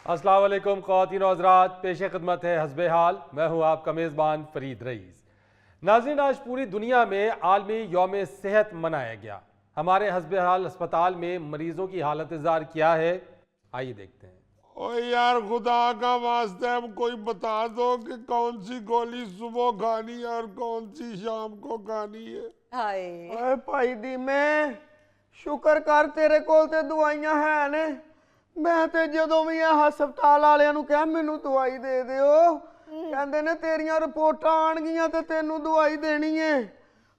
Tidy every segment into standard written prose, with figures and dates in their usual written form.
अस्सलाम वालेकुम ख़वातीन व हज़रात, पेश खिदमत है हस्बे हाल। मैं हूँ आपका मेज़बान फरीद रईस। नाज़रीन, आज पूरी दुनिया में आलमी यौम सेहत मनाया गया। हमारे हस्बे हाल अस्पताल में मरीजों की हालत ज़ार क्या है, आइए देखते हैं। ओ यार, खुदा का वास्ते अब कोई बता दो कि कौन सी गोली सुबह खानी है और कौन सी शाम को खानी है। हाय ਓਏ ਭਾਈ ਦੀ ਮੈਂ ਸ਼ੁਕਰ ਕਰ ਤੇਰੇ ਕੋਲ ਤੇ ਦਵਾਈਆਂ ਹੈ ਨੇ। ਮੈਂ ਤੇ ਜਦੋਂ ਵੀ ਇਹ ਹਸਪਤਾਲ ਵਾਲਿਆਂ ਨੂੰ ਕਿਹਾ ਮੈਨੂੰ ਦਵਾਈ ਦੇ ਦਿਓ, ਕਹਿੰਦੇ ਨੇ ਤੇਰੀਆਂ ਰਿਪੋਰਟਾਂ ਆਣਗੀਆਂ ਤੇ ਤੈਨੂੰ ਦਵਾਈ ਦੇਣੀ ਏ।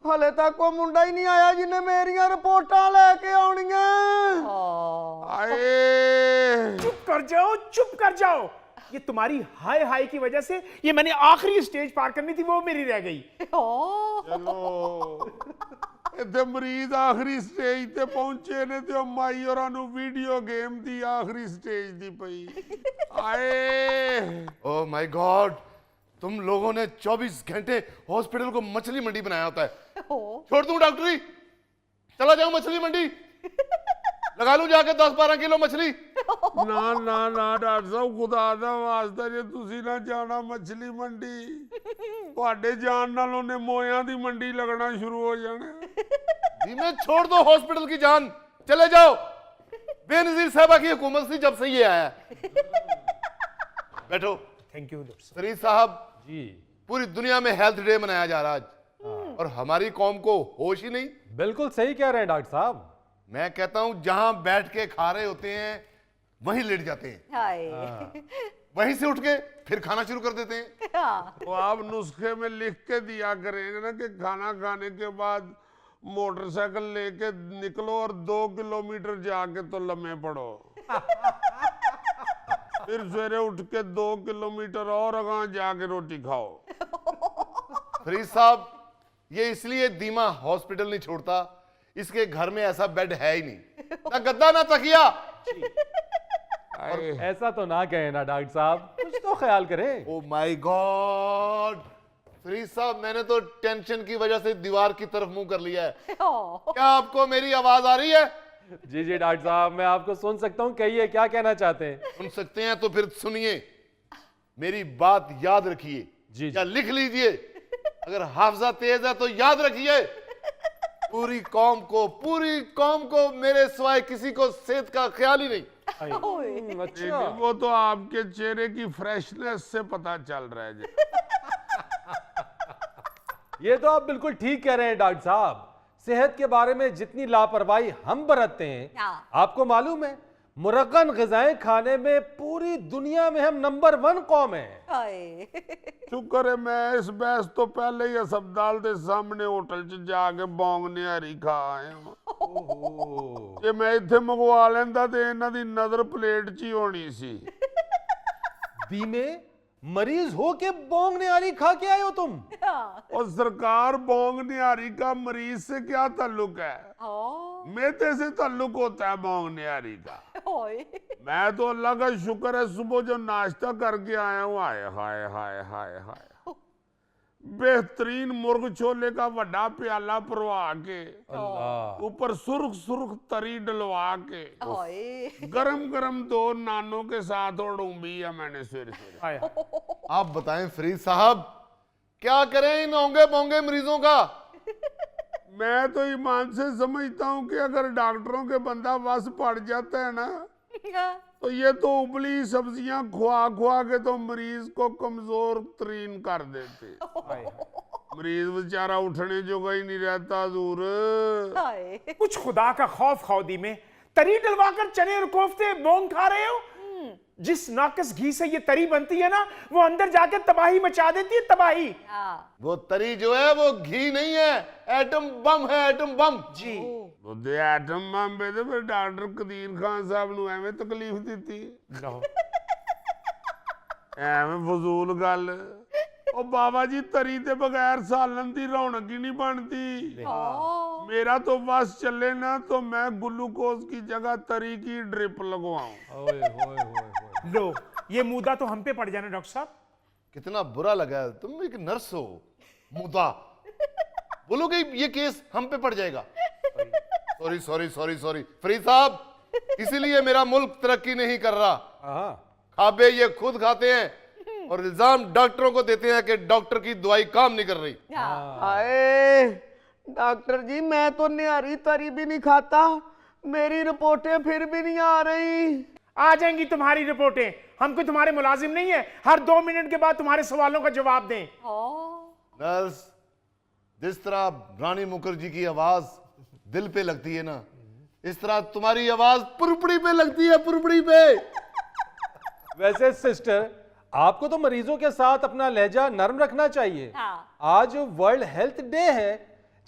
ਹਲੇ ਤੱਕ ਉਹ ਮੁੰਡਾ ਹੀ ਨਹੀਂ ਆਇਆ ਜਿਹਨੇ ਮੇਰੀਆਂ ਰਿਪੋਰਟਾਂ ਲੈ ਕੇ ਆਉਣੀਆਂ। आए चुप कर जाओ। ये तुम्हारी हाय हाय की वजह से ये मैंने आखिरी स्टेज पार करनी थी, वो मेरी रह गई। चलो इतने मरीज आखिरी स्टेज ते पहुंचे ने ते माई होरां नू वीडियो गेम दी आखिरी स्टेज दी पई। आए ओह माय गॉड, तुम लोगों ने 24 घंटे हॉस्पिटल को मछली मंडी बनाया होता है। छोड़ दूं डॉक्टरी, चला जाऊं मछली मंडी, लगा लूं जाके 10-12 किलो मछली। ना ना ना डॉक्टर साहब, खुदा दा वास्ता जे तुसी ना जाना मछली मंडी, तुहाडे जान नाल ओने मोयां दी मंडी लगना शुरू हो जाना। धीमे छोड़ दो हॉस्पिटल की जान, चले जाओ। बेनजीर साहबा की हुकूमत से जब से ये आया। बैठो। थैंक यू डॉक्टर साहब। शरीफ साहब जी, पूरी दुनिया में हेल्थ डे मनाया जा रहा है आज, और हमारी कौम को होश ही नहीं। बिल्कुल सही कह रहे हैं डॉक्टर साहब। मैं कहता हूं जहां बैठ के खा रहे होते हैं वहीं लेट जाते हैं, हाय वहीं से उठ के फिर खाना शुरू कर देते हैं। तो आप नुस्खे में लिख के दिया करेंगे ना कि खाना खाने के बाद मोटरसाइकिल लेके निकलो और 2 किलोमीटर जाके तो लम्हे पड़ो, फिर सवेरे उठ के 2 किलोमीटर और अगां जाके रोटी खाओ। फरीद साहब, ये इसलिए धीमा हॉस्पिटल नहीं छोड़ता, इसके घर में ऐसा बेड है ही नहीं, ना गद्दा ना तकिया। और ऐसा तो ना कहें ना डॉक्टर साहब, कुछ तो ख्याल करें। ओ माय गॉड, फरीद साहब मैंने तो टेंशन की वजह से दीवार की तरफ मुंह कर लिया है। क्या आपको मेरी आवाज आ रही है? जी जी डॉक्टर साहब, मैं आपको सुन सकता हूँ, कहिए क्या कहना चाहते हैं। सुन सकते हैं तो फिर सुनिए, मेरी बात याद रखिए जी। या लिख लीजिए। अगर हाफजा तेज है तो याद रखिए, पूरी कौम को मेरे सिवाय किसी को सेहत का ख्याल ही नहीं। अच्छा, वो तो आपके चेहरे की फ्रेशनेस से पता चल रहा है जी। ये तो आप बिल्कुल ठीक कह रहे हैं डॉक्टर साहब। सेहत के बारे में जितनी लापरवाही हम बरतते हैं, आपको मालूम है, मुरक्कन ग़िज़ाएं खाने में पूरी दुनिया में हम नंबर 1 कौम है। हाय शुक्र है मैं इस बहस तो पहले ही अस्पताल के सामने होटल च जाके बौंग निहारी खा आया हूं। जे मैं इत्थे मंगवा लेंदा ते इन्हां दी नजर प्लेट च ही होनी सी। बीमे मरीज हो के बोंग निहारी खा के आए हो तुम? और सरकार, बौंग निहारी का मरीज से क्या ताल्लुक है? मेरे से ताल्लुक होता है बौंग निहारी का। मैं तो अल्लाह का शुक्र है सुबह जो नाश्ता करके आया हूँ, हाय हाय हाय हाय हाय, बेहतरीन मुर्ग छोले का बड़ा प्याला परवा के, ऊपर सुर्ख सुर्ख तरी डलवा के, गरम गरम 2 नानों के साथ और डूंबी है मैंने सवेरे सवेरे। आप बताएं फरीद साहब, क्या करें इन ओंगे बोंगे मरीजों का? मैं तो ईमान से समझता हूँ कि अगर डॉक्टरों के बंदा बस पड़ जाता है ना, तो ये तो उबली सब्जियां खुआ खुआ के तो मरीज को कमजोर तरीन कर देते। मरीज बेचारा उठने जोगा ही नहीं रहता। हजूर, कुछ खुदा का खौफ खौदी में तरी डलवाकर चने और कोफ्ते बोंग खा रहे हो। जिस नाकस घी से ये तरी बनती है ना, वो अंदर जाकर तबाही मचा देती है, तबाही। वो तरी जो है वो घी नहीं है, एटम बम है, एटम बम। जी बुद्धे एटम बम पे तो फिर डॉक्टर कदीर खान साहब नू एवें तकलीफ दी। एवें फजूल गल। ओ बाबा जी, तरी ते बगैर सालन दी रौनक ही नहीं बनती। मेरा तो बस चले ना तो मैं ग्लूकोज की जगह तरी की ड्रिप लगवाऊं। लो, ये मुद्दा तो हम पे पड़ जाना डॉक्टर साहब। कितना बुरा लगा है, तुम एक नर्स हो, मुद्दा बोलोगे ये केस हम पे पड़ जाएगा। Sorry sorry sorry sorry Farid साहब, इसीलिए मेरा मुल्क तरक्की नहीं कर रहा। खाबे ये खुद खाते हैं और इल्जाम डॉक्टरों को देते हैं कि डॉक्टर की दवाई काम नहीं कर रही। आए डॉक्टर जी, मैं तो निहारी तरी भी नहीं खाता, मेरी रिपोर्टें फिर भी नहीं आ रही। आ जाएंगी तुम्हारी रिपोर्टें, हम कोई तुम्हारे मुलाजिम नहीं है हर 2 मिनट के बाद तुम्हारे सवालों का जवाब दें। नर्स, जिस तरह रानी मुखर्जी की आवाज दिल पे लगती है ना, इस तरह तुम्हारी आवाज पुरपड़ी पे लगती है, पुरपड़ी पे। वैसे सिस्टर, आपको तो मरीजों के साथ अपना लहजा नरम रखना चाहिए। आज वर्ल्ड हेल्थ डे है,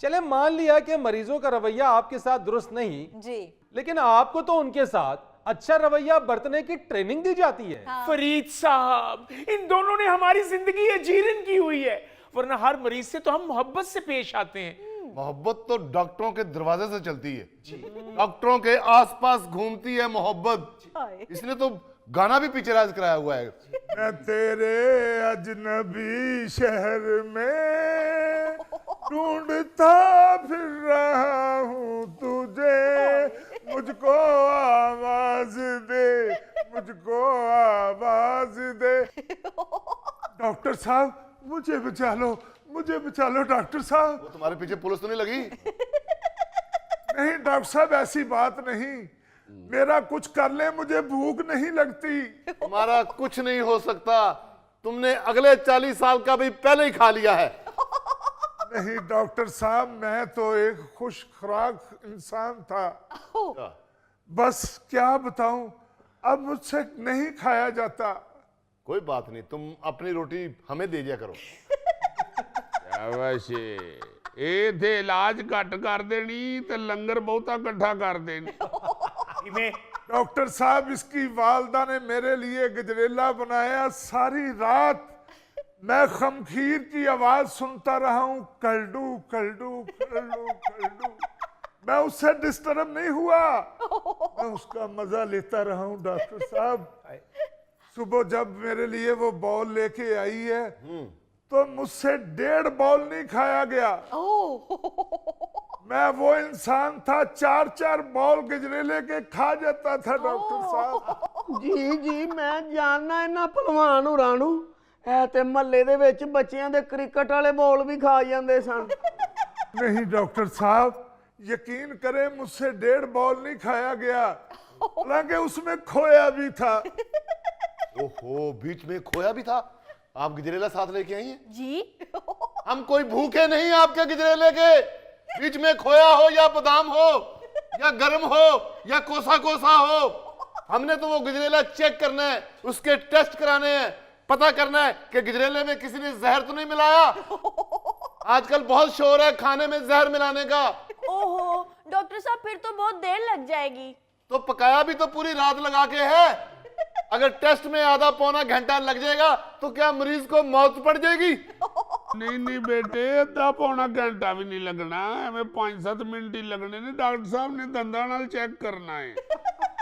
चले मान लिया कि मरीजों का रवैया आपके साथ दुरुस्त नहीं जी, लेकिन आपको तो उनके साथ अच्छा रवैया बरतने की ट्रेनिंग दी जाती है। फरीद साहब, इन दोनों ने हमारी जिंदगी जीर्ण की हुई है, वरना हर मरीज से तो हम मोहब्बत से पेश आते हैं। मोहब्बत तो डॉक्टरों के दरवाजे से चलती है, डॉक्टरों के आसपास घूमती है मोहब्बत। इसने तो गाना भी पिक्चराइज कराया हुआ है। मैं तेरे अजनबी शहर में ढूंढता फिर रहा हूँ तुझे, मुझको आवाज दे, मुझको आवाज दे। डॉक्टर साहब मुझे बचा लो, मुझे बचा लो डॉक्टर साहब। वो तुम्हारे पीछे पुलिस तो नहीं लगी? नहीं डॉक्टर साहब, ऐसी बात नहीं, मेरा कुछ कर ले, मुझे भूख नहीं लगती। तुम्हारा कुछ नहीं हो सकता, तुमने अगले 40 साल का भी पहले ही खा लिया है। नहीं डॉक्टर साहब, मैं तो एक खुश खुराक इंसान था, बस क्या बताऊं, अब मुझसे नहीं खाया जाता। कोई बात नहीं, तुम अपनी रोटी हमें दे दिया करो। ए थे इलाज घट कर देनी ते लंगर बहुता इकट्ठा कर देनी। डॉक्टर साहब, इसकी वालदा ने मेरे लिए गजरेला बनाया, सारी रात मैं खमखीर की आवाज सुनता रहा हूं, कलडू कलडू कलडू कलडू। मैं उससे डिस्टर्ब नहीं हुआ, मैं उसका मजा लेता रहा हूं। डॉक्टर साहब, सुबह जब मेरे लिए वो बॉल लेके आई है तो मुझसे 1.5 बॉल नहीं खाया गया। मैं वो इंसान था 4-4 बॉल गजरेले के खा जाता था। डॉक्टर साहब जी जी, मैं जानना इन्ना भलवान होरां नूं, ऐ ते महल्ले दे विच बच्चियां दे क्रिकेट वाले बॉल भी खा जांदे सन। नहीं डॉक्टर साहब, यकीन करें मुझसे 1.5 बॉल नहीं खाया गया, हालांकि उसमें खोया भी था। ओहो, बीच में खोया भी था। आप गजरेला साथ लेके आई हैं? जी। हम कोई भूखे नहीं आपके गजरेले के। बीच में खोया हो या बादाम हो या गर्म हो या कोसा कोसा हो, हमने तो वो गजरेला चेक करना है, उसके टेस्ट कराने हैं, पता करना है कि गजरेले में किसी ने जहर तो नहीं मिलाया। आजकल बहुत शोर है खाने में जहर मिलाने का। ओहो डॉक्टर साहब, फिर तो बहुत देर लग जाएगी। तो पकाया भी तो पूरी रात लगा के है। अगर टेस्ट में आधा पौना घंटा लग जाएगा तो क्या मरीज को मौत पड़ जाएगी? नहीं नहीं बेटे, आधा पौना घंटा भी नहीं लगना, हमें 5-7 मिनट ही लगने ने। डॉक्टर साहब ने दंदा नाल चेक करना है।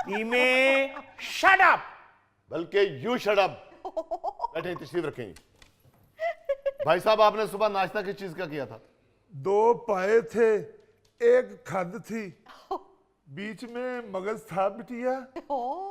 धीमे, शट अप। बल्कि यू शट अप। बैठे, तशरीफ रखेंगे। भाई साहब, आपने सुबह नाश्ता किस चीज का किया था? 2 पाए थे, 1 खद थी, बीच में मगज था बिटिया।